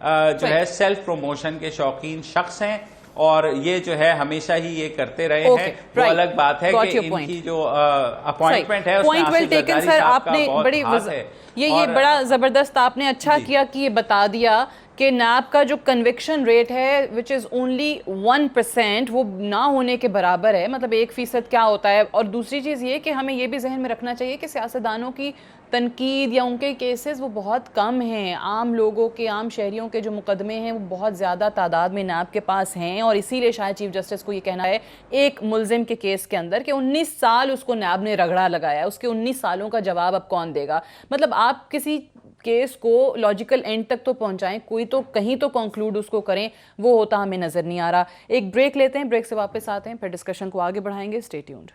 जो है सेल्फ प्रमोशन के शौकीन शख्स हैं, और ये जो है हमेशा ही ये करते रहे हैं। वो अलग बात है कि इनकी जो अपॉइंटमेंट है उसमें आसिफ जरदारी साहब का बहुत हाथ है। ये बड़ा जबरदस्त आपने अच्छा किया कि ये बता दिया कि नैब का जो कन्विक्शन रेट है विच इज़ ओनली 1%, वो ना होने के बराबर है। मतलब 1% क्या होता है? और दूसरी चीज़ ये कि हमें ये भी जहन में रखना चाहिए कि सियासतदानों की तनकीद या उनके केसेस वो बहुत कम हैं। आम लोगों के, आम शहरियों के जो मुकदमे हैं वो बहुत ज़्यादा तादाद में नैब के पास हैं, और इसीलिए शायद चीफ जस्टिस को ये कहना है एक मुलजिम के केस के अंदर कि 19 साल उसको नैब ने रगड़ा लगाया, उसके 19 सालों का जवाब अब कौन देगा? मतलब आप किसी केस को लॉजिकल एंड तक तो पहुंचाएं, कोई तो कहीं तो कंक्लूड उसको करें, वो होता हमें नजर नहीं आ रहा। एक ब्रेक लेते हैं, ब्रेक से वापस आते हैं, फिर डिस्कशन को आगे बढ़ाएंगे। Stay tuned.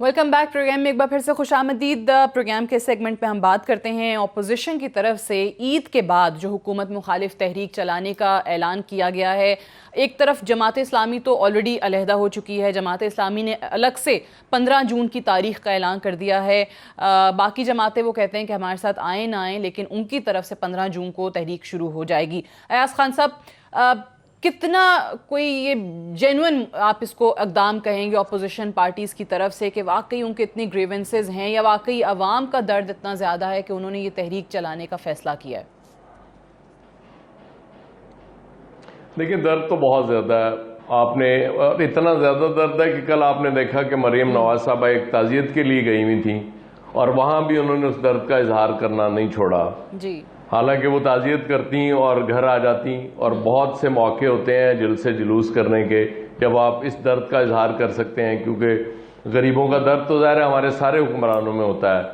Welcome back. Programme में एक बार फिर से खुशामदीद। प्रोग्राम के सेगमेंट में हम बात करते हैं ऑपोजिशन की तरफ से ईद के बाद जो हुकूमत मुखालिफ तहरीक चलाने का ऐलान किया गया है। एक तरफ जमात इस्लामी तो ऑलरेडी अलहदा हो चुकी है, जमात इस्लामी ने अलग से 15 जून की तारीख का ऐलान कर दिया है। बाकी जमातें वो कहते हैं कि हमारे साथ आए ना आए, लेकिन उनकी तरफ से 15 जून को तहरीक शुरू हो जाएगी। अयाज खान साहब, कितना कोई ये जेन्युइन आप इसको इक़दाम कहेंगे अपोजिशन पार्टीज़ की तरफ से कि वाकई उनके इतनी ग्रीवेंसेस हैं, या वाकई अवाम का दर्द इतना ज़्यादा है कि उन्होंने ये तहरीक चलाने का फैसला किया है? देखिए, दर्द तो बहुत ज़्यादा है। आपने इतना ज़्यादा दर्द है कि कल आपने देखा कि मरियम नवाज साहबा एक ताज़ियत के लिए गई हुई थी और वहाँ भी उन्होंने उस दर्द का इजहार करना नहीं छोड़ा जी। हालांकि वो ताज़ियत करती और घर आ जाती, और बहुत से मौके होते हैं जलसे जुलूस करने के जब आप इस दर्द का इजहार कर सकते हैं, क्योंकि गरीबों का दर्द तो ज़ाहिर है हमारे सारे हुक्मरानों में होता है।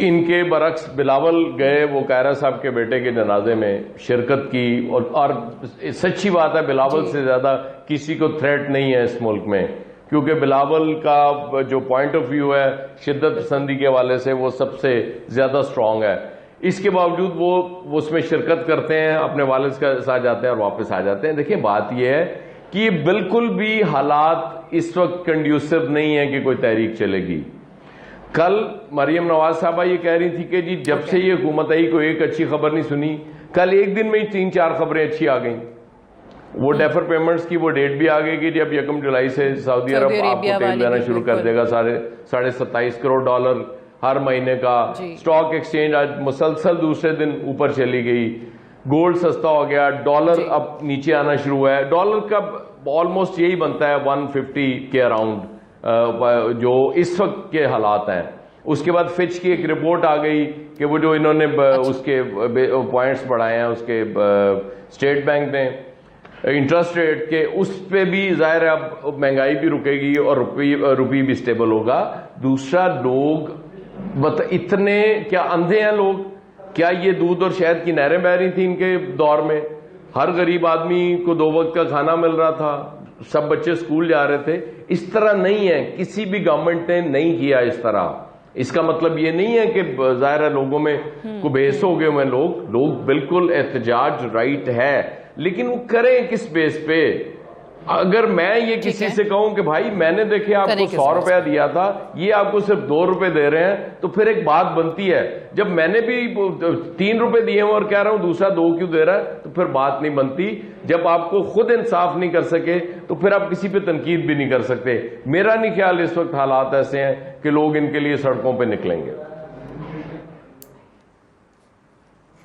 इनके बरक्स बिलावल गए वो कायरा साहब के बेटे के जनाजे में शिरकत की, और सच्ची बात है बिलावल से ज़्यादा किसी को थ्रेट नहीं है इस मुल्क में, क्योंकि बिलावल का जो पॉइंट ऑफ व्यू है शिद्दत पसंदी के हवाले से वो सबसे ज़्यादा स्ट्रांग है। इसके बावजूद वो उसमें शिरकत करते हैं, अपने वालिद के साथ जाते हैं और वापस आ जाते हैं। देखिए, बात यह है कि बिल्कुल भी हालात इस वक्त कंड्यूसिव नहीं है कि कोई तहरीक चलेगी। कल मरियम नवाज साहबा ये कह रही थी कि जी जब से ये हुकूमत आई कोई एक अच्छी खबर नहीं सुनी। कल एक दिन में ही 3-4 खबरें अच्छी आ गई। वो डेफर पेमेंट्स की वो डेट भी आ गई कि जब 1 जुलाई से सऊदी अरब आपको तेल देना शुरू कर देगा, $27.5 करोड़ हर महीने का। स्टॉक एक्सचेंज आज मुसलसल दूसरे दिन ऊपर चली गई। गोल्ड सस्ता हो गया, डॉलर अब नीचे आना शुरू हुआ है। डॉलर का ऑलमोस्ट यही बनता है 150 के अराउंड जो इस वक्त के हालात हैं। उसके बाद फिच की एक रिपोर्ट आ गई कि वो जो इन्होंने उसके पॉइंट्स बढ़ाए हैं उसके स्टेट बैंक ने इंटरेस्ट रेट के, उस पे भी जाहिर है अब महंगाई भी रुकेगी और रुपी भी स्टेबल होगा। दूसरा, लोग इतने क्या अंधे हैं लोग? क्या ये दूध और शहद की नहरें बह रही थी इनके दौर में? हर गरीब आदमी को 2 वक्त का खाना मिल रहा था, सब बच्चे स्कूल जा रहे थे। इस तरह नहीं है, किसी भी गवर्नमेंट ने नहीं किया इस तरह। इसका मतलब ये नहीं है कि जाहिर है लोगों में को बेस हो गए हुए लोग बिल्कुल एहतजाज राइट है, लेकिन वो करें किस बेस पे? अगर मैं ये किसी से कहूं कि भाई मैंने देखे आपको 100 रुपया दिया था, ये आपको सिर्फ 2 रुपए दे रहे हैं, तो फिर एक बात बनती है। जब मैंने भी 3 रुपए दिए हैं और कह रहा हूं दूसरा 2 क्यों दे रहा है, तो फिर बात नहीं बनती। जब आपको खुद इंसाफ नहीं कर सके तो फिर आप किसी पे तनकीद भी नहीं कर सकते। मेरा नहीं ख्याल इस वक्त हालात ऐसे हैं कि लोग इनके लिए सड़कों पर निकलेंगे।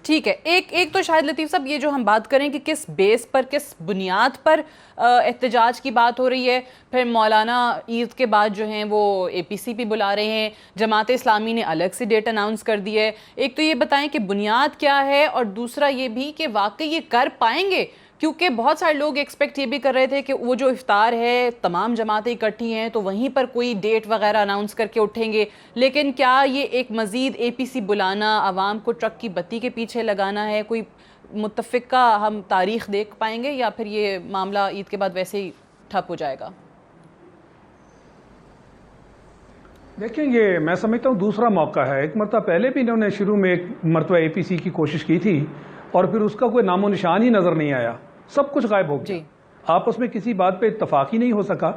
ठीक है, एक तो शायद लतीफ़ साहब ये जो हम बात करें कि किस बेस पर, किस बुनियाद पर एहतजाज की बात हो रही है। फिर मौलाना ईद के बाद जो हैं वो APC भी बुला रहे हैं, जमात इस्लामी ने अलग से डेट अनाउंस कर दी है। एक तो ये बताएं कि बुनियाद क्या है, और दूसरा ये भी कि वाकई ये कर पाएंगे, क्योंकि बहुत सारे लोग एक्सपेक्ट ये भी कर रहे थे कि वो जो इफ्तार है तमाम जमातें इकट्ठी हैं तो वहीं पर कोई डेट वगैरह अनाउंस करके उठेंगे। लेकिन क्या ये एक मज़ीद APC बुलाना आवाम को ट्रक की बत्ती के पीछे लगाना है? कोई मुत्तफ़िका हम तारीख देख पाएंगे, या फिर ये मामला ईद के बाद वैसे ही ठप हो जाएगा? देखिए, ये मैं समझता हूँ दूसरा मौका है। एक मरतबा पहले भी इन्होंने शुरू में एक मरतबा APC की कोशिश की थी और फिर उसका कोई नामो निशान ही नजर नहीं आया, सब कुछ गायब हो गया। आपस में किसी बात पे इत्तफाक ही नहीं हो सका,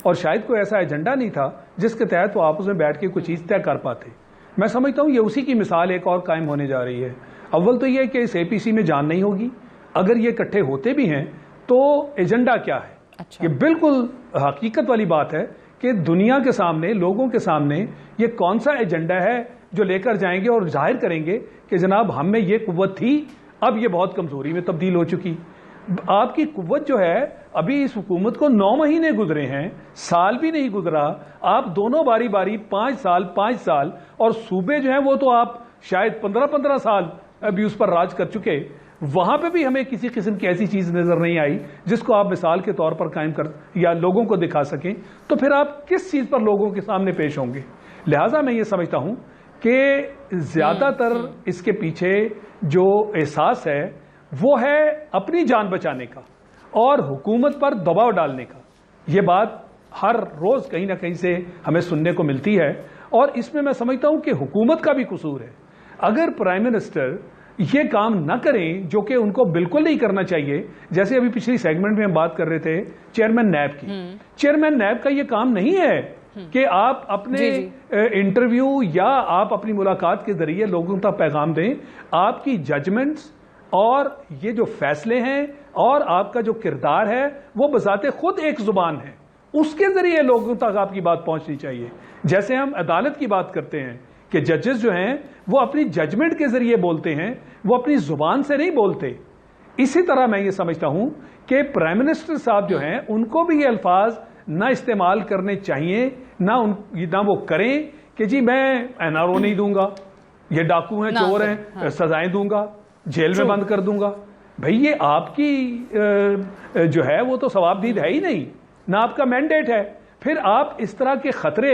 और शायद कोई ऐसा एजेंडा नहीं था जिसके तहत वो आपस में बैठ के कोई चीज़ तय कर पाते। मैं समझता हूँ ये उसी की मिसाल एक और कायम होने जा रही है। अव्वल तो ये कि इस APC में जान नहीं होगी, अगर ये इकट्ठे होते भी हैं तो एजेंडा क्या है। ये बिल्कुल हकीकत वाली बात है कि दुनिया के सामने, लोगों के सामने ये कौन सा एजेंडा है जो लेकर जाएंगे और जाहिर करेंगे कि जनाब हम में ये कुव्वत थी, अब ये बहुत कमजोरी में तब्दील हो चुकी। आपकी कुव्वत जो है, अभी इस हुकूमत को 9 महीने गुजरे हैं, साल भी नहीं गुजरा। आप दोनों बारी बारी 5 साल, और सूबे जो हैं वो तो आप शायद 15-15 साल अभी उस पर राज कर चुके। वहां पे भी हमें किसी किस्म की ऐसी चीज नजर नहीं आई जिसको आप मिसाल के तौर पर कायम कर या लोगों को दिखा सकें। तो फिर आप किस चीज पर लोगों के सामने पेश होंगे? लिहाजा मैं ये समझता हूं कि ज्यादातर इसके पीछे जो एहसास है वो है अपनी जान बचाने का और हुकूमत पर दबाव डालने का। ये बात हर रोज़ कहीं ना कहीं से हमें सुनने को मिलती है, और इसमें मैं समझता हूं कि हुकूमत का भी कसूर है। अगर प्राइम मिनिस्टर ये काम ना करें जो कि उनको बिल्कुल नहीं करना चाहिए, जैसे अभी पिछली सेगमेंट में हम बात कर रहे थे चेयरमैन नैब की, चेयरमैन नैब का ये काम नहीं है कि आप अपने इंटरव्यू या आप अपनी मुलाकात के जरिए लोगों तक पैगाम दें। आपकी जजमेंट्स और ये जो फैसले हैं और आपका जो किरदार है वो बजाते खुद एक जुबान है, उसके जरिए लोगों तक आपकी बात पहुंचनी चाहिए। जैसे हम अदालत की बात करते हैं कि जजेस जो हैं वो अपनी जजमेंट के जरिए बोलते हैं, वो अपनी जुबान से नहीं बोलते। इसी तरह मैं ये समझता हूं कि प्राइम मिनिस्टर साहब जो हैं उनको भी ये अल्फाज ना इस्तेमाल करने चाहिए, ना वो करें कि जी मैं एनआरओ नहीं दूंगा, ये डाकू हैं, चोर हैं, सजाएं दूंगा, जेल में बंद कर दूंगा। भाई ये आपकी जो है वो तो सवाबदीद है ही नहीं, ना आपका मैंडेट है। फिर आप इस तरह के खतरे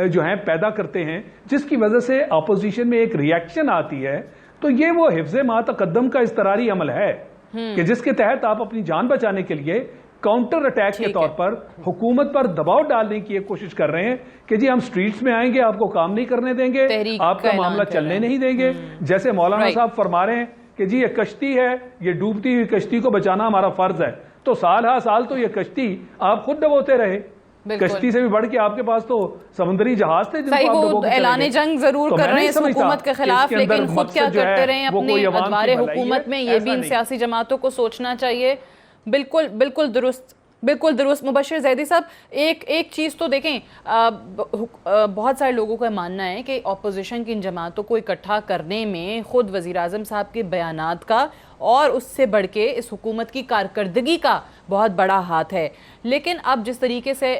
जो हैं पैदा करते हैं जिसकी वजह से अपोजिशन में एक रिएक्शन आती है, तो ये वो हिफ्ज़े मा तक़द्दम का इस्तरारी अमल है कि जिसके तहत आप अपनी जान बचाने के लिए काउंटर अटैक के तौर पर हुकूमत पर दबाव डालने की कोशिश कर रहे हैं कि जी हम स्ट्रीट्स में आएंगे, आपको काम नहीं करने देंगे, आपका मामला चलने नहीं देंगे। जैसे मौलाना साहब फरमा रहे हैं कि जी ये कश्ती है, ये डूबती हुई कश्ती को बचाना हमारा फर्ज है, तो साल हा साल तो ये कश्ती आप खुद डबोते रहे। कश्ती से भी बढ़ के आपके पास तो समुद्री जहाज थे जिनको आप डुबो के ऐलान जंग जरूर कर रहे हैं इस हुकूमत के खिलाफ, लेकिन खुद क्या करते रहे अपने अदवारे हुकूमत में, ये भी इन सियासी जमातों को सोचना चाहिए। बिल्कुल बिल्कुल दुरुस्त, बिल्कुल दुरुस्त। मुबश्शिर ज़ैदी साहब, एक चीज़ तो देखें, बहुत सारे लोगों का मानना है कि अपोजिशन की इन जमातों को इकट्ठा करने में ख़ुद वज़ीर आज़म साहब के बयानात का और उससे बढ़ के इस हुकूमत की कारकर्दगी का बहुत बड़ा हाथ है। लेकिन अब जिस तरीके से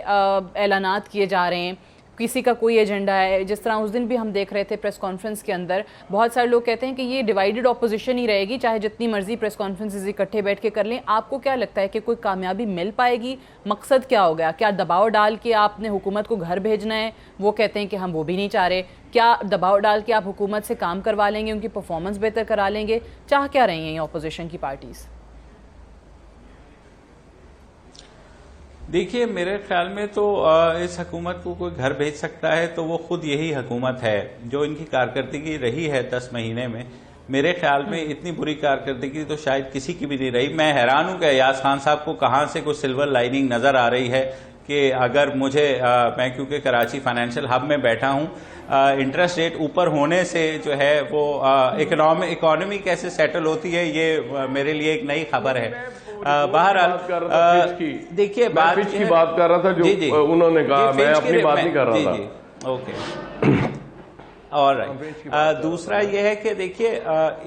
ऐलानात किए जा रहे हैं, किसी का कोई एजेंडा है, जिस तरह उस दिन भी हम देख रहे थे प्रेस कॉन्फ्रेंस के अंदर बहुत सारे लोग कहते हैं कि ये डिवाइडेड ऑपोजिशन ही रहेगी, चाहे जितनी मर्जी प्रेस कॉन्फ्रेंसेस इकट्ठे बैठ के कर लें। आपको क्या लगता है कि कोई कामयाबी मिल पाएगी? मकसद क्या हो गया? क्या दबाव डाल के आपने हुकूमत को घर भेजना है? वो कहते हैं कि हम वो भी नहीं चाह रहे। क्या दबाव डाल के आप हुकूमत से काम करवा लेंगे, उनकी परफॉर्मेंस बेहतर करा लेंगे? चाह क्या रही हैं ये अपोजिशन की पार्टीज? देखिए, मेरे ख्याल में तो इस हुकूमत को कोई घर भेज सकता है तो वो खुद यही हुकूमत है। जो इनकी कारकर्दगी रही है 10 महीने में, मेरे ख्याल में इतनी बुरी कारकर्दगी तो शायद किसी की भी नहीं रही। मैं हैरान हूं कि अयाज खान साहब को कहां से कोई सिल्वर लाइनिंग नजर आ रही है कि अगर मुझे मैं क्योंकि कराची फाइनेंशियल हब में बैठा हूं, इंटरेस्ट रेट ऊपर होने से जो है वो इकोनॉमी कैसे सेटल होती है, ये मेरे लिए एक नई खबर है। बहरहाल देखिए, बात की बात कर रहा था जो उन्होंने कहा, मैं अपनी बात नहीं कर रहा था। ओके, और दूसरा यह है कि देखिए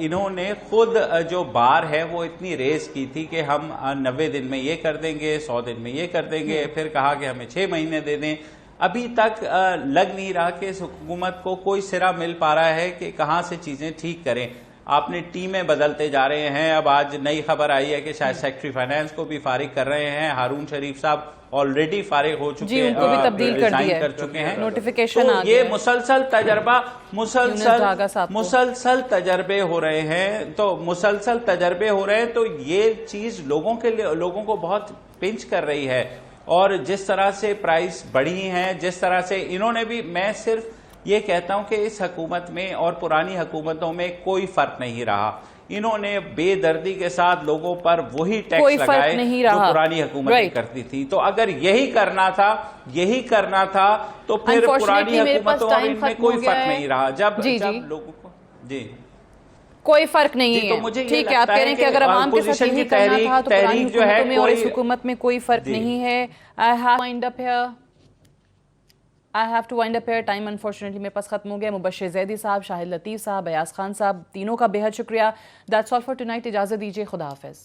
इन्होंने खुद जो बार है वो इतनी रेस की थी कि हम 90 दिन में ये कर देंगे, 100 दिन में ये कर देंगे, फिर कहा कि हमें 6 महीने दे दें। अभी तक लग नहीं रहा कि इस हुकूमत को कोई सिरा मिल पा रहा है कि कहां से चीजें ठीक करें। आपने टीमें बदलते जा रहे हैं। अब आज नई खबर आई है कि शायद सेक्रेटरी फाइनेंस को भी फारिग कर रहे हैं। हारून शरीफ साहब ऑलरेडी फारिग हो चुके हैं, उनको भी तब्दील कर चुके हैं, नोटिफिकेशन तो ये मुसलसल तजर्बा मुसलसल तजर्बे हो रहे हैं, तो मुसलसल तजर्बे हो रहे हैं, तो ये चीज लोगों को बहुत पिंच कर रही है। और जिस तरह से प्राइस बढ़ी हैं, जिस तरह से इन्होंने भी, मैं सिर्फ ये कहता हूं कि इस हुकूमत में और पुरानी हुकूमतों में कोई फर्क नहीं रहा। इन्होंने बेदर्दी के साथ लोगों पर वही टैक्स लगाए जो पुरानी हुकूमत करती थी। तो अगर यही करना था तो फिर पुरानी हुकूमतों और इनमें कोई फर्क नहीं रहा। जब लोगों को कोई फर्क नहीं है, तो मुझे ठीक है, आप कह रहे हैं कि अगर आवाम के साथ यही करना था तो पुरानी हुकूमतों में और इस हुकूमत में कोई फर्क नहीं है। I have to wind up here. Time unfortunately मेरे पास खत्म हो गया। मुबश्शिर ज़ैदी साहब, शाहिद लतीफ़ साहब, अयाज खान साहब, तीनों का बेहद शुक्रिया। That's all for tonight. इजाज़त दीजिए, खुदा हाफिज़।